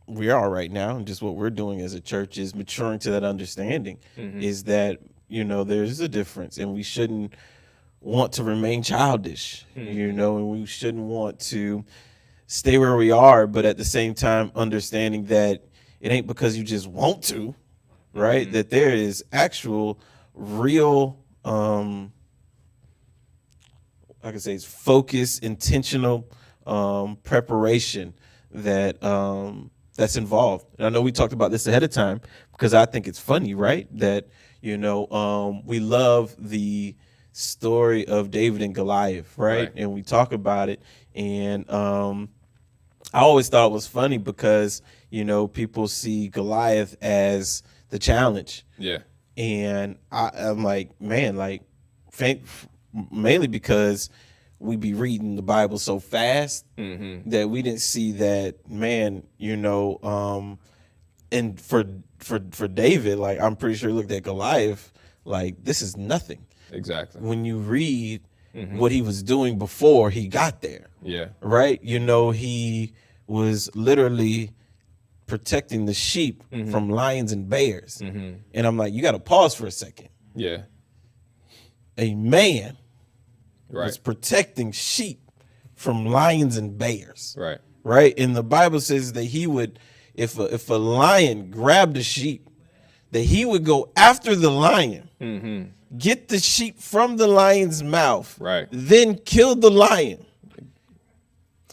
we are right now, and just what we're doing as a church is maturing to that understanding. Is that there's a difference, and we shouldn't want to remain childish, and we shouldn't want to stay where we are, but at the same time understanding that it ain't because you just want to, right? That there is actual real I can say it's focused, intentional preparation that's involved. And I know we talked about this ahead of time because I think it's funny, right? That we love the story of David and Goliath, right? And we talk about it, and I always thought it was funny because people see Goliath as the challenge. Yeah. And I'm like, man, like, mainly because we be reading the Bible so fast that we didn't see that, man, and for David, like, I'm pretty sure he looked at Goliath like, this is nothing. Exactly. When you read what he was doing before he got there. Yeah. Right? He was literally protecting the sheep from lions and bears. And I'm like, you got to pause for a second. Yeah. A man Right. was protecting sheep from lions and bears. Right. Right? And the Bible says that he would, if a lion grabbed a sheep, that he would go after the lion, get the sheep from the lion's mouth, Right. then kill the lion.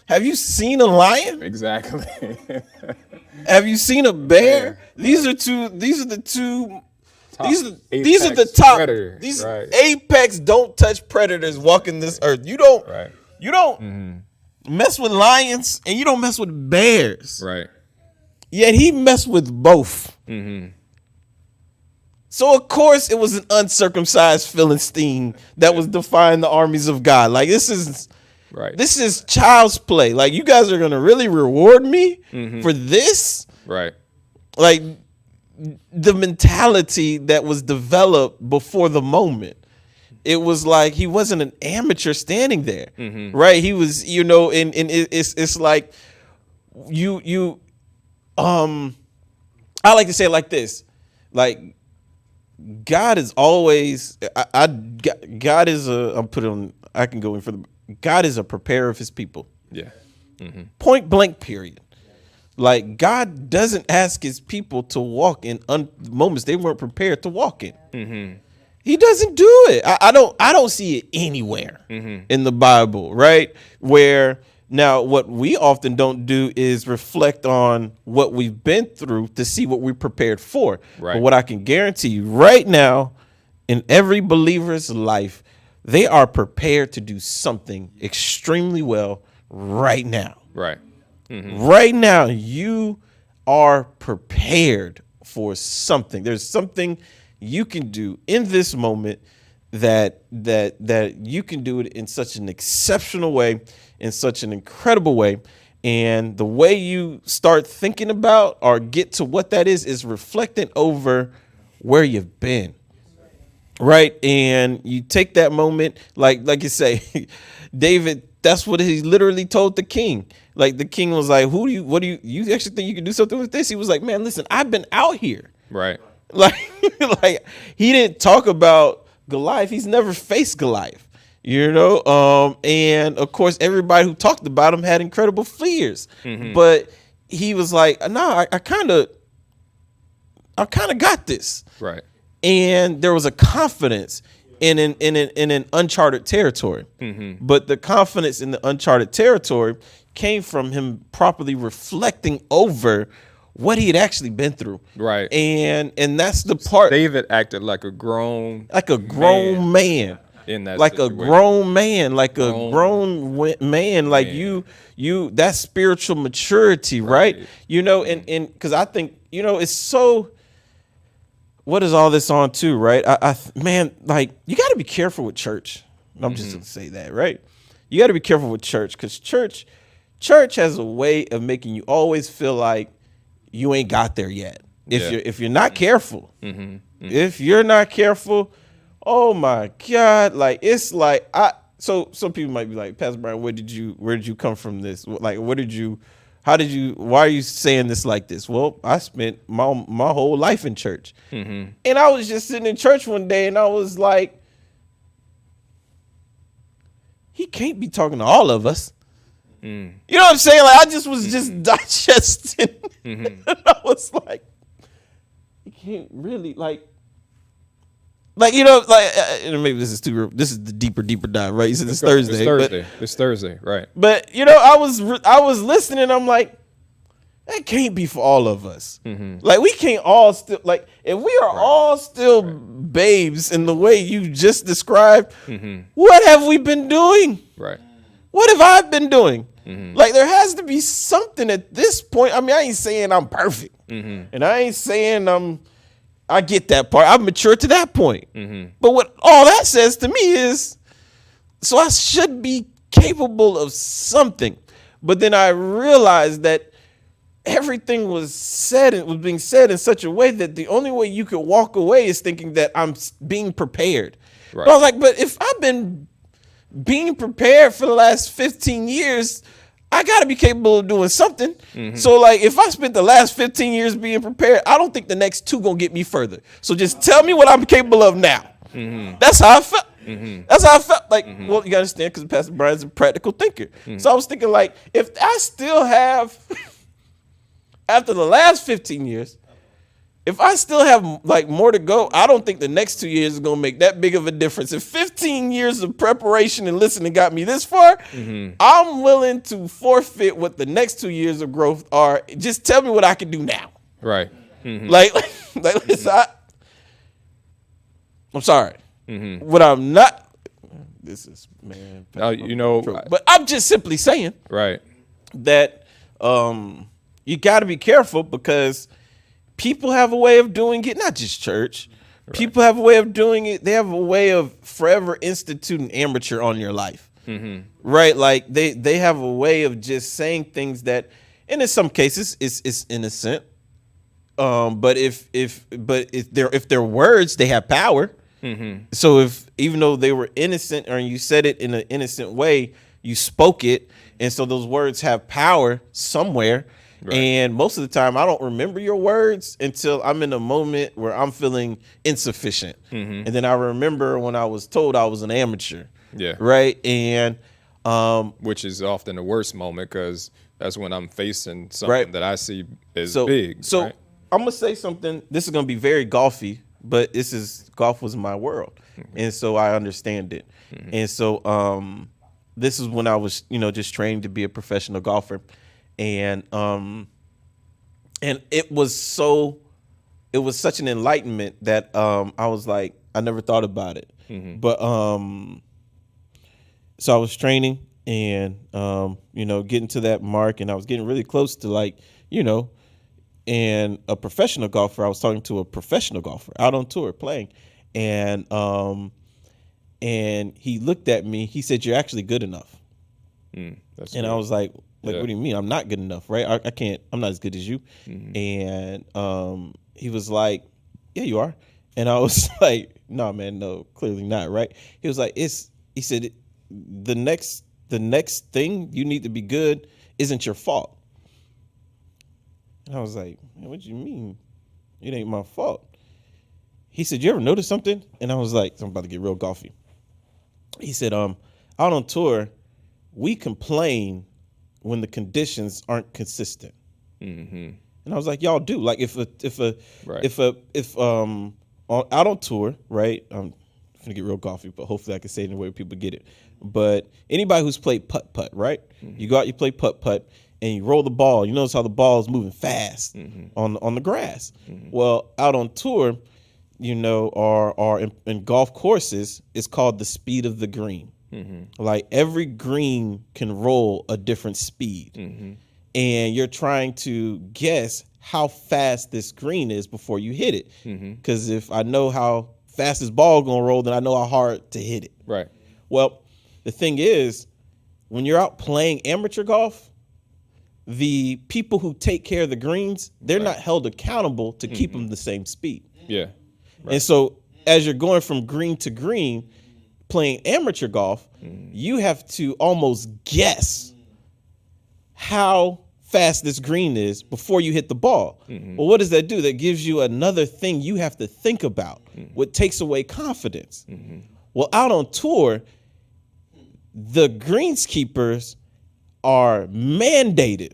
Have you seen a lion? Exactly. Have you seen a bear? Yeah. These are the two. These are the apex top. predator, These right. apex don't touch predators walking this earth. You don't. Right. You don't mess with lions, and you don't mess with bears. Right. Yet he messed with both. So of course it was an uncircumcised Philistine that was defying the armies of God. Like, this is Right. this is child's play. Like, you guys are gonna really reward me for this? Right. Like, the mentality that was developed before the moment. It was like he wasn't an amateur standing there, right? He was, and it's like I like to say it like this, like, God is always, God is I can go in for God is a preparer of his people. Yeah. Point blank, period. Like, God doesn't ask his people to walk in moments they weren't prepared to walk in. He doesn't do it. I don't see it anywhere in the Bible, right? Where now what we often don't do is reflect on what we've been through to see what we're prepared for. Right. But what I can guarantee you right now, in every believer's life, they are prepared to do something extremely well right now. Right. Right now, you are prepared for something. There's something you can do in this moment that you can do it in such an exceptional way, in such an incredible way. And the way you start thinking about or get to what that is reflecting over where you've been. Right. And you take that moment, like you say, David, that's what he literally told the king. Like, the king was like, what do you actually think you can do something with this? He was like, man, listen, I've been out here. Right. Like, he didn't talk about Goliath. He's never faced Goliath, and of course, everybody who talked about him had incredible fears, but he was like, nah, I kind of got this. Right. And there was a confidence in an uncharted territory. But the confidence in the uncharted territory came from him properly reflecting over what he had actually been through. Right. And that's the part. David acted like a grown man. In that like situation. a grown man, like a grown man, like you that spiritual maturity, right? And because I think, it's so, what is all this on too, right? Man, like, you got to be careful with church. I'm just going to say that, right? You got to be careful with church, because church has a way of making you always feel like you ain't got there yet. If you're not careful, if you're not careful, oh my God, like, it's like, so some people might be like, Pastor Brian, where did you come from this? Like, why are you saying this like this? Well, I spent my whole life in church. And I was just sitting in church one day and I was like, he can't be talking to all of us. You know what I'm saying? Like, I just was just digesting. And I was like, he can't really maybe this is the deeper dive, right? You said it's Thursday. It's Thursday, right? But I was listening. I'm like, that can't be for all of us. Like, we can't all still, like, if we are all still babes in the way you just described, what have we been doing? Right. What have I been doing? Like, there has to be something at this point. I mean, I ain't saying I'm perfect, and I ain't saying I get that part. I've matured to that point. But what all that says to me is, so I should be capable of something. But then I realized that everything was being said in such a way that the only way you could walk away is thinking that I'm being prepared. Right. But I was like, but if I've been being prepared for the last 15 years, I got to be capable of doing something. So, like, if I spent the last 15 years being prepared, I don't think the next 2 gonna get me further. So just tell me what I'm capable of now. That's how I felt. That's how I felt. Like, well, you gotta understand, because Pastor Brian's a practical thinker. So I was thinking, like, if I still have, after the last 15 years, if I still have, like, more to go, I don't think the next 2 years is going to make that big of a difference. If 15 years of preparation and listening got me this far, I'm willing to forfeit what the next 2 years of growth are. Just tell me what I can do now. Right. Like listen, I'm sorry. What I'm not, this is, man. But I'm just simply saying Right. that you got to be careful, because people have a way of doing it, not just church. Right. People have a way of doing it. They have a way of forever instituting amateur on your life. Right? Like, they have a way of just saying things that, and in some cases, it's innocent. But if they're words, they have power. So if, even though they were innocent, or you said it in an innocent way, you spoke it, and so those words have power somewhere. Right. And most of the time, I don't remember your words until I'm in a moment where I'm feeling insufficient. And then I remember when I was told I was an amateur. Yeah. Right. And which is often the worst moment, because that's when I'm facing something that I see as big. So right? I'm going to say something. This is going to be very golfy, but golf was my world. And so I understand it. And so this is when I was, just trained to be a professional golfer. And it was such an enlightenment that I was like, I never thought about it. But so I was training and getting to that mark, and I was getting really close to, and a professional golfer. I was talking to a professional golfer out on tour playing, and he looked at me. He said, "You're actually good enough." That's and good. I was like, what do you mean? I'm not good enough, right? I can't. I'm not as good as you. And he was like, yeah, you are. And I was like, no, man, no, clearly not, right? He was like, he said, the next thing you need to be good isn't your fault. And I was like, man, what do you mean? It ain't my fault. He said, you ever notice something? And I was like, I'm about to get real golfy. He said, out on tour, we complain when the conditions aren't consistent. And I was like, y'all do. Like, if out on tour, right? I'm gonna get real golfy, but hopefully I can say it in a way where people get it. But anybody who's played putt, right? You go out, you play putt, and you roll the ball. You notice how the ball is moving fast on the grass. Well, out on tour, or in golf courses, it's called the speed of the green. Like, every green can roll a different speed. And you're trying to guess how fast this green is before you hit it. Because if I know how fast this ball gonna roll, then I know how hard to hit it. Right. Well, the thing is, when you're out playing amateur golf, the people who take care of the greens, they're not held accountable to keep them the same speed. Yeah. Right. And so as you're going from green to green, playing amateur golf, you have to almost guess how fast this green is before you hit the ball. Well, what does that do? That gives you another thing you have to think about, what takes away confidence. Well, out on tour, the greenskeepers are mandated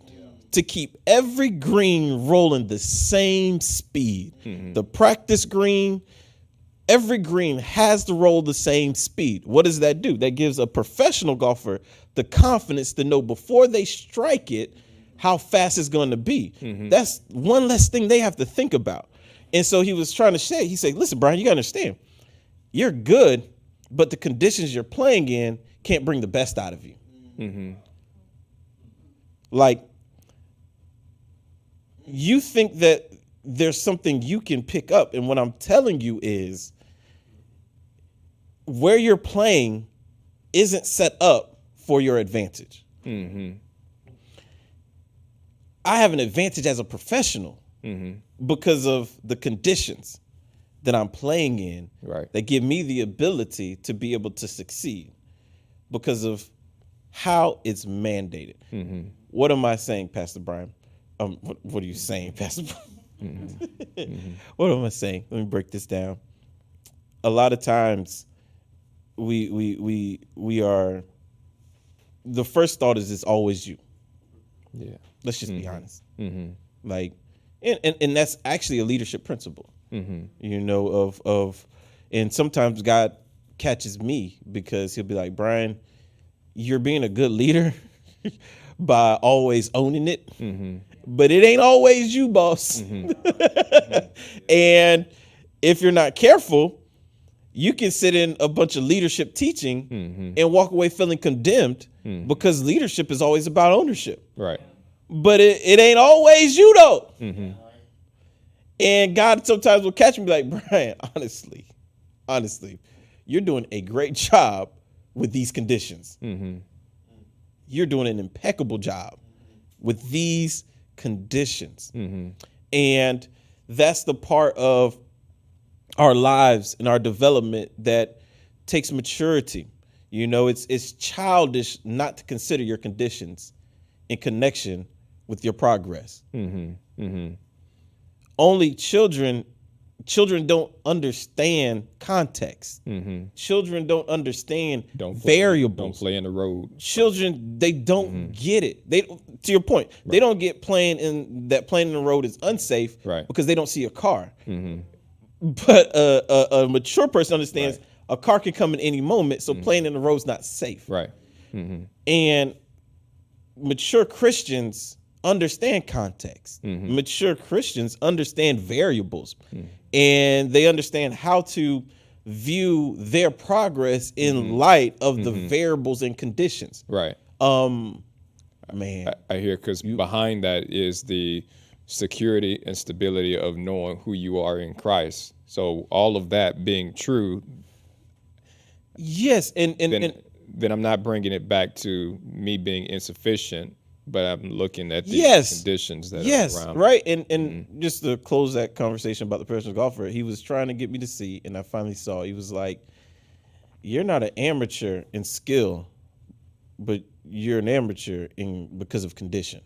to keep every green rolling the same speed. The practice green, every green has to roll the same speed. What does that do? That gives a professional golfer the confidence to know before they strike it how fast it's going to be. That's one less thing they have to think about. And so he was trying to say, he said, listen, Brian, you got to understand, you're good, but the conditions you're playing in can't bring the best out of you. Like, you think that there's something you can pick up. And what I'm telling you is where you're playing isn't set up for your advantage. I have an advantage as a professional because of the conditions that I'm playing in that give me the ability to be able to succeed because of how it's mandated. What am I saying, Pastor Brian? What are you saying, Pastor Brian? What am I saying? Let me break this down. A lot of times we are, the first thought is it's always you. Yeah. Let's just be honest. Like, and that's actually a leadership principle, you know, and sometimes God catches me because he'll be like, Brian, you're being a good leader by always owning it, but it ain't always you, boss. And if you're not careful, you can sit in a bunch of leadership teaching and walk away feeling condemned because leadership is always about ownership. Right. But it ain't always you, though. And God sometimes will catch me like, Brian, honestly, you're doing a great job with these conditions. You're doing an impeccable job with these conditions. And that's the part of our lives and our development that takes maturity. You know, it's childish not to consider your conditions in connection with your progress. Only children don't understand context. Children don't understand variables. Don't play in the road. Children, they don't get it. They, to your point, they don't get playing in the road is unsafe because they don't see a car. But a mature person understands a car can come in any moment, so playing in the road is not safe. And mature Christians understand context. Mature Christians understand variables. And they understand how to view their progress in light of the variables and conditions. Man. I hear, because behind that is the security and stability of knowing who you are in Christ. So all of that being true. Yes. And then I'm not bringing it back to me being insufficient, but I'm looking at the conditions that are around. Right. And just to close that conversation about the professional golfer, he was trying to get me to see, and I finally saw, he was like, you're not an amateur in skill, but you're an amateur because of condition.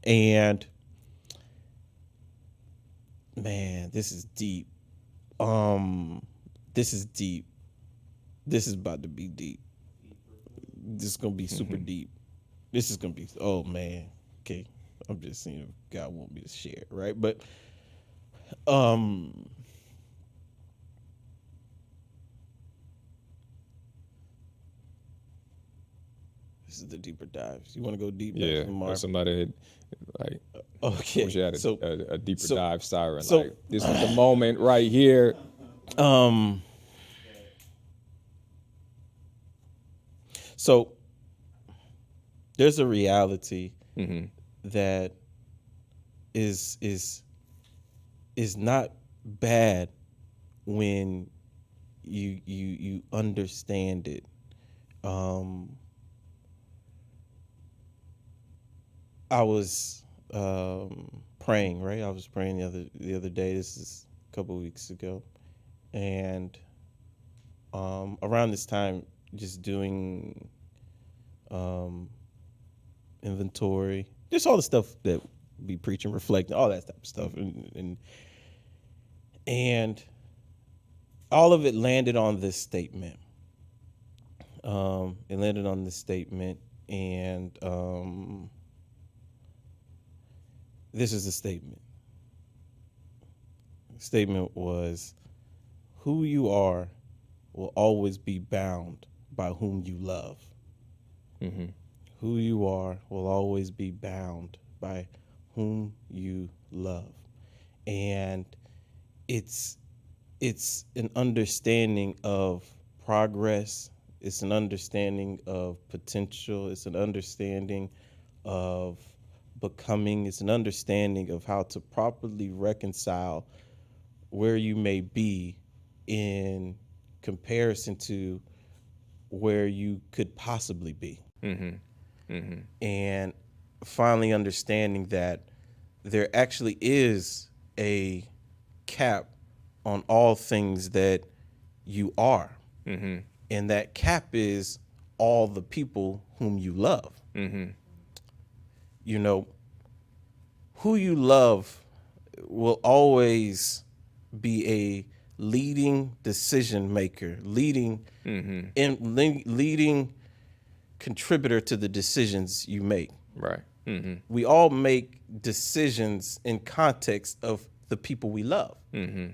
And man, this is deep. This is deep. This is about to be deep. This is going to be super deep. This is going to be, oh man. Okay. I'm just seeing if God want me to share it, right? But, this is the deeper dives. You want to go deep? Yeah. Somebody had, like, okay. Wish you had a deeper dive siren. So, like, this is the moment right here. So there's a reality that is not bad when you understand it. I was praying, right? I was praying the other day. This is a couple of weeks ago, and around this time, just doing inventory, just all the stuff that we preach and reflect, all that type of stuff, and all of it landed on this statement. It landed on this statement, and this is the statement. The statement was, "Who you are will always be bound by whom you love." Mm-hmm. Who you are will always be bound by whom you love. And it's an understanding of progress. It's an understanding of potential. It's an understanding of becoming. It's an understanding of how to properly reconcile where you may be in comparison to where you could possibly be. Mm-hmm. Mm-hmm. And finally understanding that there actually is a cap on all things that you are. Mm-hmm. And that cap is all the people whom you love. Mm-hmm. You know, who you love will always be a leading decision maker, leading contributor to the decisions you make. Right. Mm-hmm. We all make decisions in context of the people we love. Mm-hmm.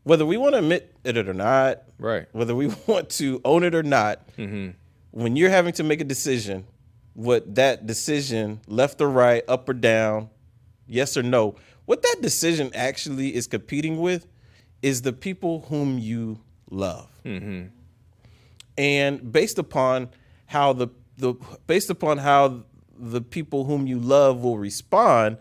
Whether we want to admit it or not, Right. whether we want to own it or not, when you're having to make a decision, what that decision, left or right, up or down, yes or no, what that decision actually is competing with is the people whom you love. Mm-hmm. And based upon how the people whom you love will respond,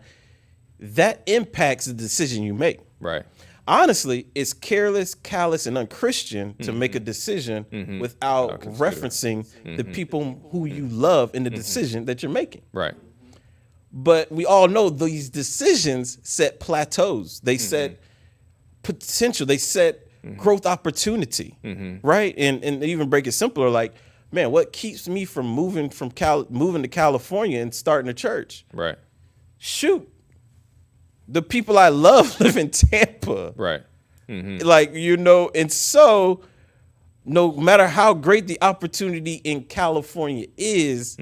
that impacts the decision you make. Right. Honestly, it's careless, callous, and unchristian to make a decision without referencing the people who you love in the decision that you're making. Right. But we all know these decisions set plateaus. They set potential. They set growth opportunity, right? And even break it simpler, like, man, what keeps me from moving to California and starting a church? Right. Shoot, the people I love live in Tampa. Right. Like, and so no matter how great the opportunity in California is,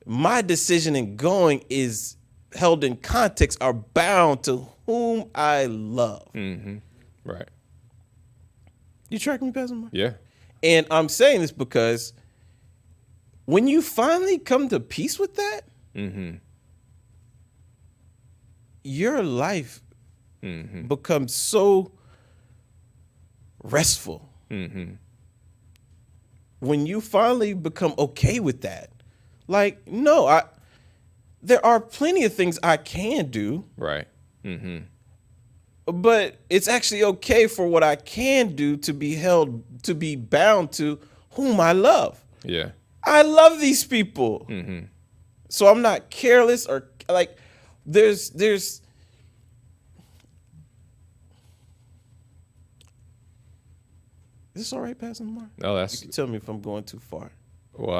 my decision in going is held in context, are bound to whom I love. Right. You tracking me, Pastor Mark? Yeah. And I'm saying this because when you finally come to peace with that, your life becomes so restful. When you finally become okay with that, like, no, there are plenty of things I can do. Right. But it's actually okay for what I can do to be bound to whom I love. Yeah. I love these people. So I'm not careless or like there's is this all right, Pastor Mark? No, You can tell me if I'm going too far. well.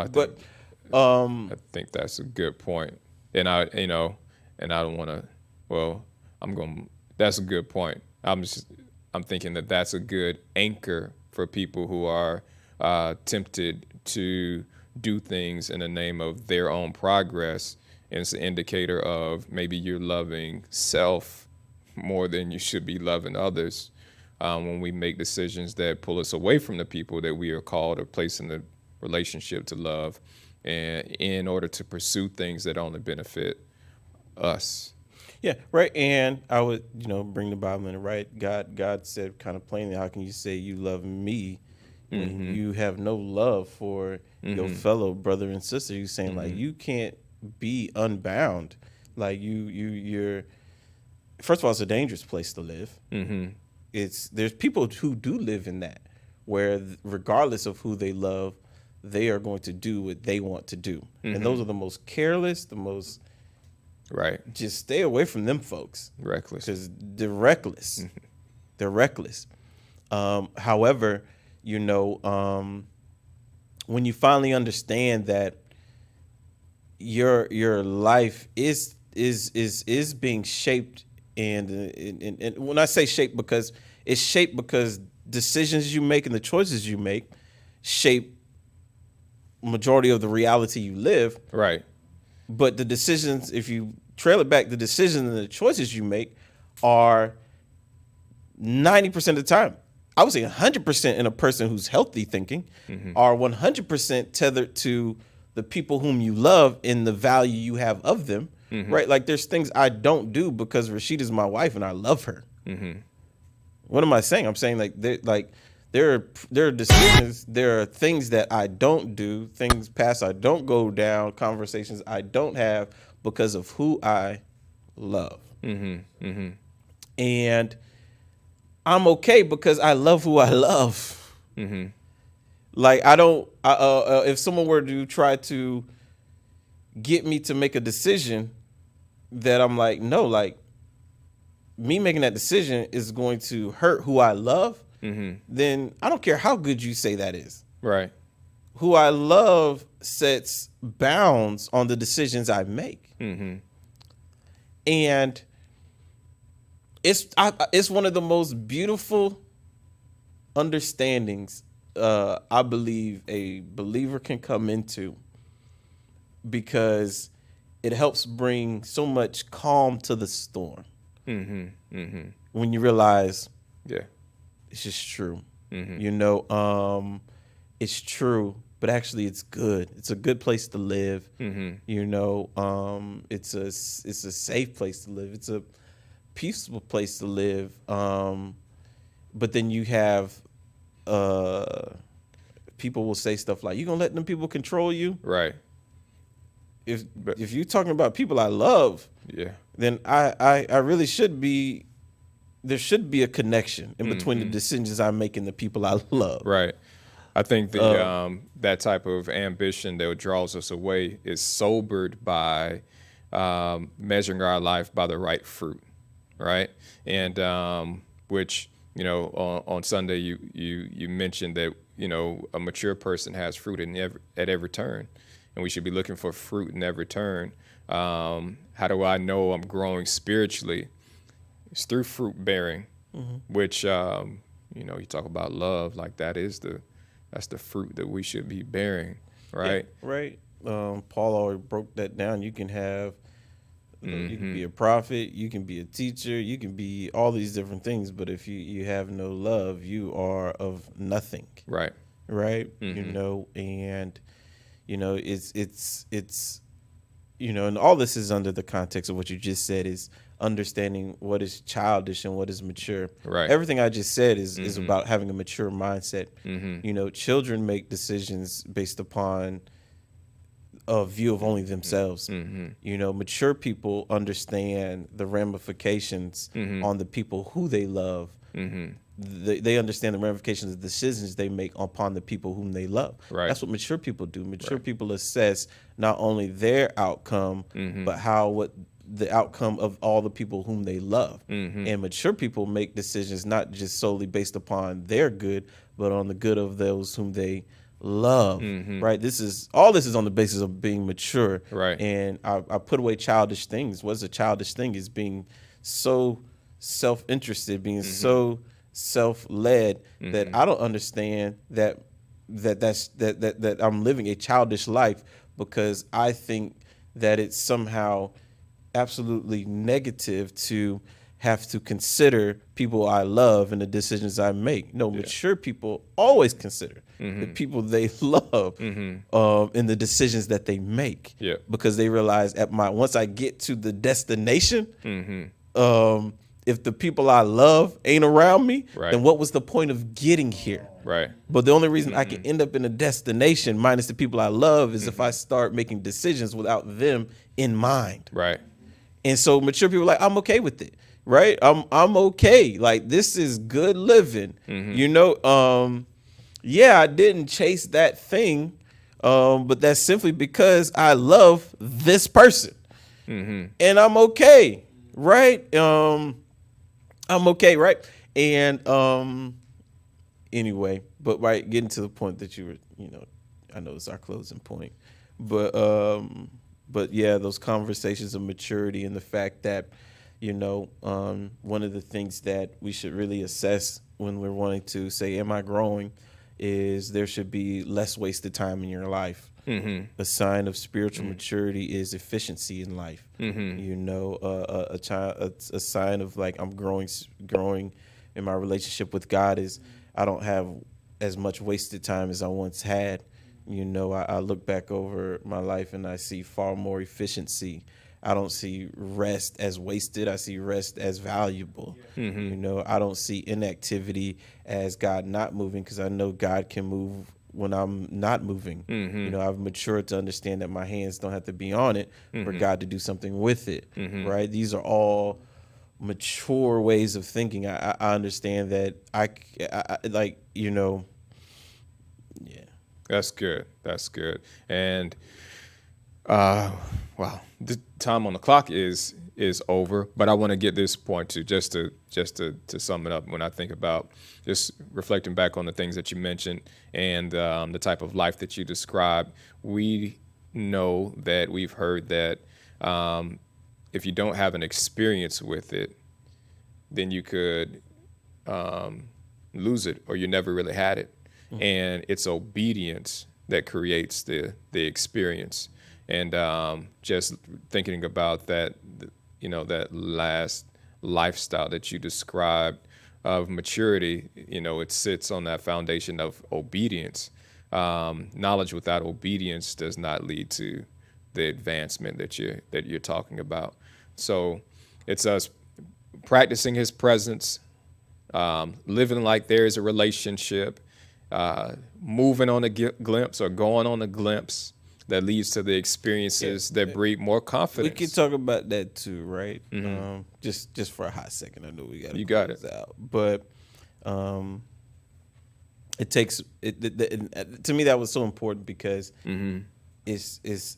I think that's a good point, and I don't want to. Well, that's a good point. I'm thinking that that's a good anchor for people who are tempted to do things in the name of their own progress, and it's an indicator of maybe you're loving self more than you should be loving others. When we make decisions that pull us away from the people that we are called or placed in the relationship to love, and in order to pursue things that only benefit us. Yeah, right. And I would, bring the Bible in, right? God said kind of plainly, how can you say you love me when you have no love for your fellow brother and sister? You're saying like you can't be unbound. Like you're first of all, it's a dangerous place to live. There's people who do live in that, where regardless of who they love, they are going to do what they want to do. And those are the most careless, the most Right. just stay away from them folks. Reckless. Because they're reckless. They're reckless. However, when you finally understand that your life is being shaped, and when I say shaped, because it's shaped because decisions you make and the choices you make shape majority of the reality you live. Right. But the decisions, if you trail it back, the decisions and the choices you make are 90% of the time, I would say 100% in a person who's healthy thinking, are 100% tethered to the people whom you love and the value you have of them, right? Like there's things I don't do because Rashida's my wife and I love her. What am I saying? I'm saying there are decisions, there are things that I don't do, things past I don't go down, conversations I don't have because of who I love. And I'm okay because I love who I love. Like I don't. If someone were to try to get me to make a decision that I'm like, no, like me making that decision is going to hurt who I love, then I don't care how good you say that is. Right. Who I love sets bounds on the decisions I make, and it's one of the most beautiful understandings I believe a believer can come into, because it helps bring so much calm to the storm. When you realize, it's just true. It's true, but actually it's good. It's a good place to live. It's a safe place to live. It's a peaceful place to live. But then you have people will say stuff like, you gonna let them people control you? Right. If you're talking about people I love, then I really should be, there should be a connection in between the decisions I make and the people I love. Right. I think the that type of ambition that draws us away is sobered by measuring our life by the right fruit, right? And which, on Sunday you mentioned that a mature person has fruit at every turn, and we should be looking for fruit in every turn. How do I know I'm growing spiritually? It's through fruit bearing, which you talk about love, like that's the fruit that we should be bearing, right? Yeah, right. Paul already broke that down. You can have, you can be a prophet, you can be a teacher, you can be all these different things, but if you have no love, you are of nothing. Right. Right. And it's and all this is under the context of what you just said, is understanding what is childish and what is mature. Right. Everything I just said is about having a mature mindset. Children make decisions based upon a view of only themselves. Mature people understand the ramifications on the people who they love. They understand the ramifications of the decisions they make upon the people whom they love. Right. That's what mature people do. Mature people assess not only their outcome, but what the outcome of all the people whom they love. And mature people make decisions not just solely based upon their good, but on the good of those whom they love. Right. This is on the basis of being mature. Right. And I put away childish things. What's a childish thing? Is being so self-interested, being so self-led that I don't understand that I'm living a childish life, because I think that it's somehow absolutely negative to have to consider people I love and the decisions I make. No, mature people always consider the people they love in the decisions that they make, because they realize once I get to the destination, if the people I love ain't around me, then what was the point of getting here? Right. But the only reason I can end up in a destination minus the people I love is if I start making decisions without them in mind. Right. And so mature people are like, I'm okay with it. Right. I'm okay. Like, this is good living. I didn't chase that thing. But that's simply because I love this person. And I'm okay. Right. I'm okay, right? And anyway, but getting to the point that you were, I know it's our closing point, but But yeah, those conversations of maturity and the fact that, one of the things that we should really assess when we're wanting to say, am I growing, is there should be less wasted time in your life. A sign of spiritual maturity is efficiency in life. A sign of like I'm growing in my relationship with God is I don't have as much wasted time as I once had. I look back over my life and I see far more efficiency. I don't see rest as wasted. I see rest as valuable. I don't see inactivity as God not moving, because I know God can move when I'm not moving. I've matured to understand that my hands don't have to be on it for God to do something with it. Right? These are all mature ways of thinking. I understand that I like, yeah. That's good. That's good. And wow, the time on the clock is over. But I want to get this point to just to sum it up. When I think about just reflecting back on the things that you mentioned and the type of life that you described, we know that we've heard that if you don't have an experience with it, then you could lose it, or you never really had it. And it's obedience that creates the experience. And just thinking about that, that last lifestyle that you described of maturity, it sits on that foundation of obedience. Knowledge without obedience does not lead to the advancement that you're talking about. So it's us practicing His presence, living like there is a relationship, moving on a glimpse or going on a glimpse that leads to the experiences that breed more confidence. We can talk about that too, right? Just for a hot second. I know we got you got it out, but it takes it. To me, that was so important because it's is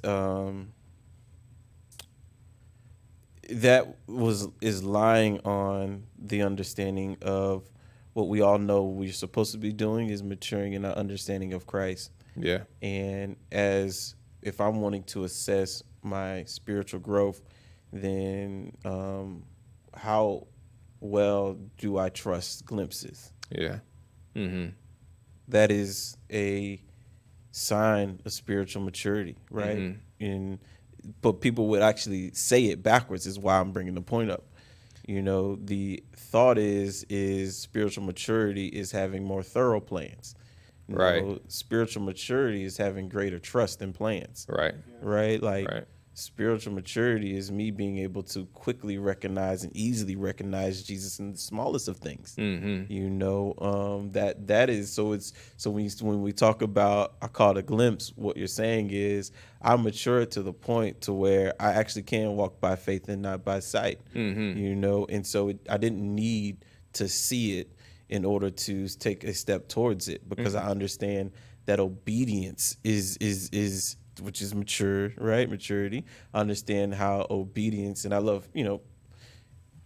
lying on the understanding of what we all know we're supposed to be doing is maturing in our understanding of Christ. Yeah. And if I'm wanting to assess my spiritual growth, then how well do I trust glimpses? Yeah. That is a sign of spiritual maturity, right? But people would actually say it backwards, is why I'm bringing the point up. The thought is spiritual maturity is having more thorough plans. Right. Spiritual maturity is having greater trust in plans. Right. Right. Like spiritual maturity is me being able to quickly recognize and easily recognize Jesus in the smallest of things. That is so when we talk about, I call it a glimpse, what you're saying is I matured to the point to where I actually can walk by faith and not by sight. And so I didn't need to see it in order to take a step towards it, because I understand that obedience is which is mature, right? Maturity. I understand how obedience, and I love,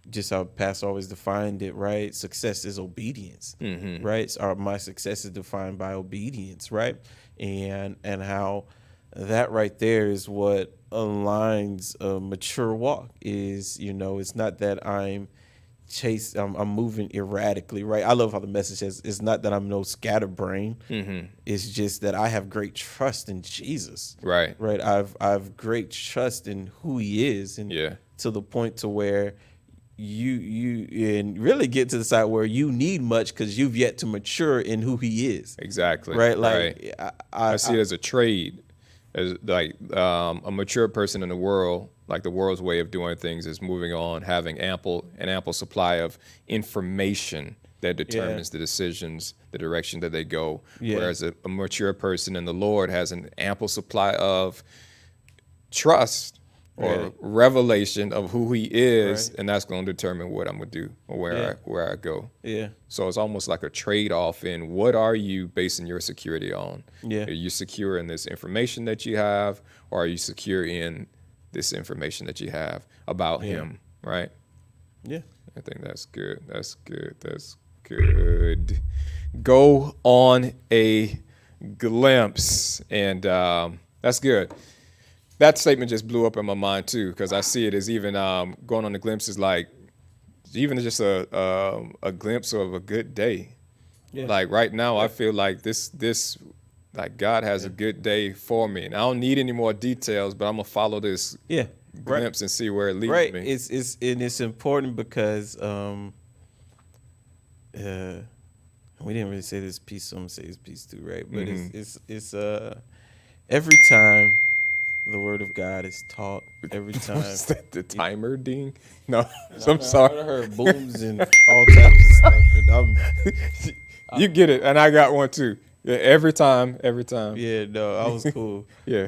just how Pastor always defined it, right? Success is obedience, right? So my success is defined by obedience, right? And how that right there is what aligns a mature walk. Is, it's not that I'm moving erratically, right? I love how the message says it's not that I'm no scatterbrain. It's just that I have great trust in Jesus. Right. I've great trust in who He is, and to the point to where you and really get to the side where you need much because you've yet to mature in who He is. Exactly. Right. Like I see it as a trade, as like a mature person in the world. Like the world's way of doing things is moving on, having an ample supply of information that determines the decisions, the direction that they go. Whereas a mature person in the Lord has an ample supply of trust or revelation of who He is, and that's going to determine what I'm going to do or where I go. Yeah. So it's almost like a trade-off in what are you basing your security on? Yeah. Are you secure in this information that you have, or are you secure in this information that you have about Him, right? Yeah. I think that's good. That's good. That's good. Go on a glimpse. And that's good. that statement just blew up in my mind too, because I see it as even going on the glimpses, like even just a glimpse of a good day. Yeah. Like right now, I feel like this like God has a good day for me, and I don't need any more details, but I'm gonna follow this Yeah. Right. glimpse and see where it leads Right. me. It's important because we didn't really say this piece, so I'm gonna say this piece too, right? But it's every time the word of God is taught, every time. What's that, the timer ding? No, I I'm sorry. heard booms and all types of stuff. And You get it, and I got one too. Yeah, every time. yeah, no, I was cool. Yeah.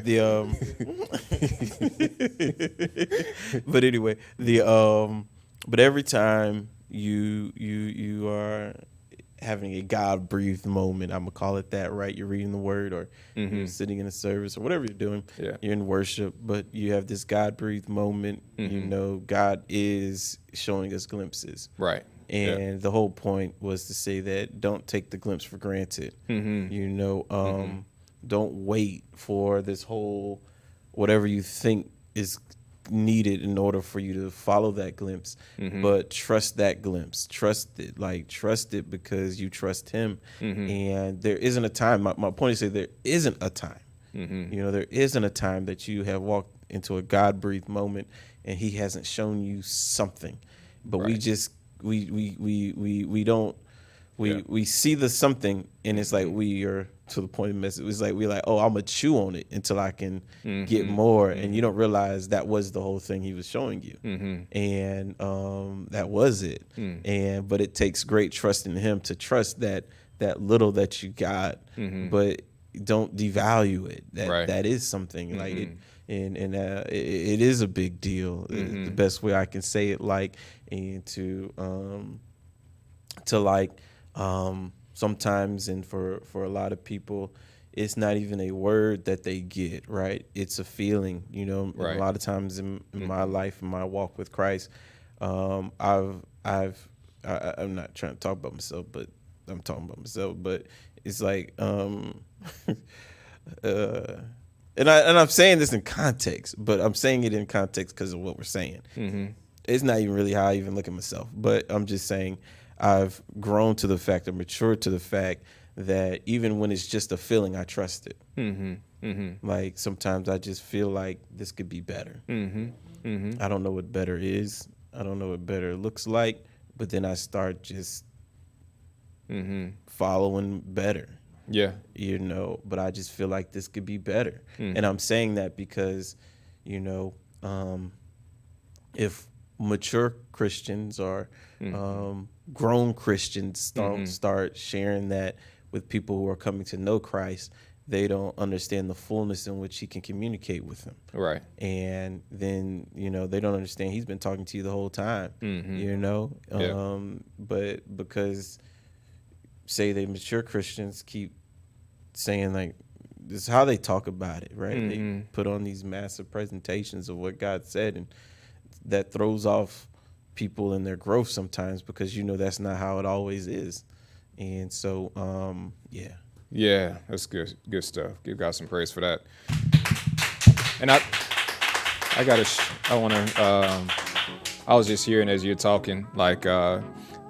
But anyway, but every time you are having a God breathed moment, I'm gonna call it that, right? You're reading the word, or you're sitting in a service, or whatever you're doing. Yeah. You're in worship, but you have this God breathed moment. You know, God is showing us glimpses. Right. And the whole point was to say that don't take the glimpse for granted. You know, don't wait for this whole whatever you think is needed in order for you to follow that glimpse, but trust that glimpse. Trust it because you trust him. And there isn't a time. My point is to say there isn't a time. You know, there isn't a time that you have walked into a God breathed moment and he hasn't shown you something. But we just we don't we see the something, and it's like we are to the point of message. It's like we're like, oh, I'm gonna chew on it until I can get more, and you don't realize that was the whole thing he was showing you, and that was it. And but it takes great trust in him to trust that little that you got, but don't devalue it. That is something like it. And it is a big deal. The best way I can say it, like, and to like sometimes, and for a lot of people, it's not even a word that they get, right? It's a feeling, you know. Right. A lot of times in my life, in my walk with Christ, I'm not trying to talk about myself, but I'm talking about myself. But it's like and I'm saying this in context, but I'm saying it in context because of what we're saying. It's not even really how I even look at myself, but I'm just saying I've grown to the fact, or matured to the fact that even when it's just a feeling, I trust it. Like sometimes I just feel like this could be better. I don't know what better is. I don't know what better looks like, but then I start just following better. Yeah. You know, but I just feel like this could be better. And I'm saying that because, you know, if mature Christians or grown Christians start sharing that with people who are coming to know Christ, they don't understand the fullness in which he can communicate with them. Right. And then, you know, they don't understand he's been talking to you the whole time, you know, but because say they mature Christians keep saying like, this is how they talk about it, right? They put on these massive presentations of what God said, and that throws off people in their growth sometimes because, you know, that's not how it always is. And so, Yeah, that's good stuff. Give God some praise for that. And I was just hearing as you're talking, like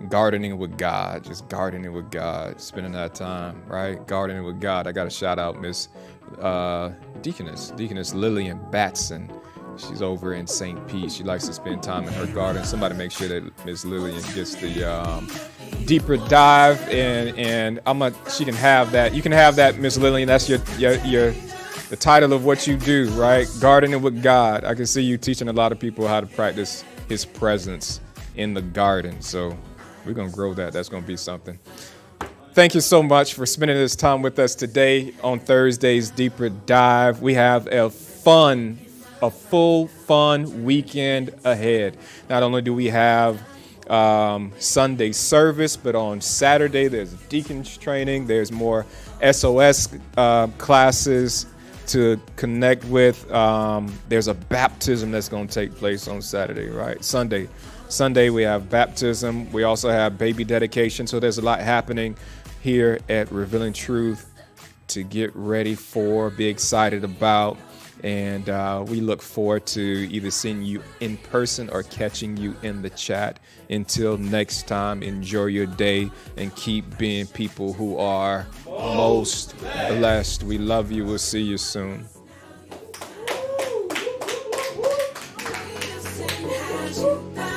gardening with God, just gardening with God, spending that time, right? Gardening with God. I got to shout out Miss Deaconess Lillian Batson. She's over in St. Pete. She likes to spend time in her garden. Somebody make sure that Miss Lillian gets the deeper dive, and she can have that. You can have that, Miss Lillian. That's your the title of what you do, right? Gardening with God. I can see you teaching a lot of people how to practice his presence in the garden. So we're going to grow that. That's going to be something. Thank you so much for spending this time with us today on Thursday's Deeper Dive. We have a full fun weekend ahead. Not only do we have Sunday service, but on Saturday there's deacons training. There's more SOS classes to connect with. There's a baptism that's going to take place on Saturday, right? Sunday we have baptism. We also have baby dedication. So there's a lot happening here at Revealing Truth to get ready for, be excited about. And we look forward to either seeing you in person or catching you in the chat. Until next time, enjoy your day and keep being people who are most blessed. We love you. We'll see you soon. Has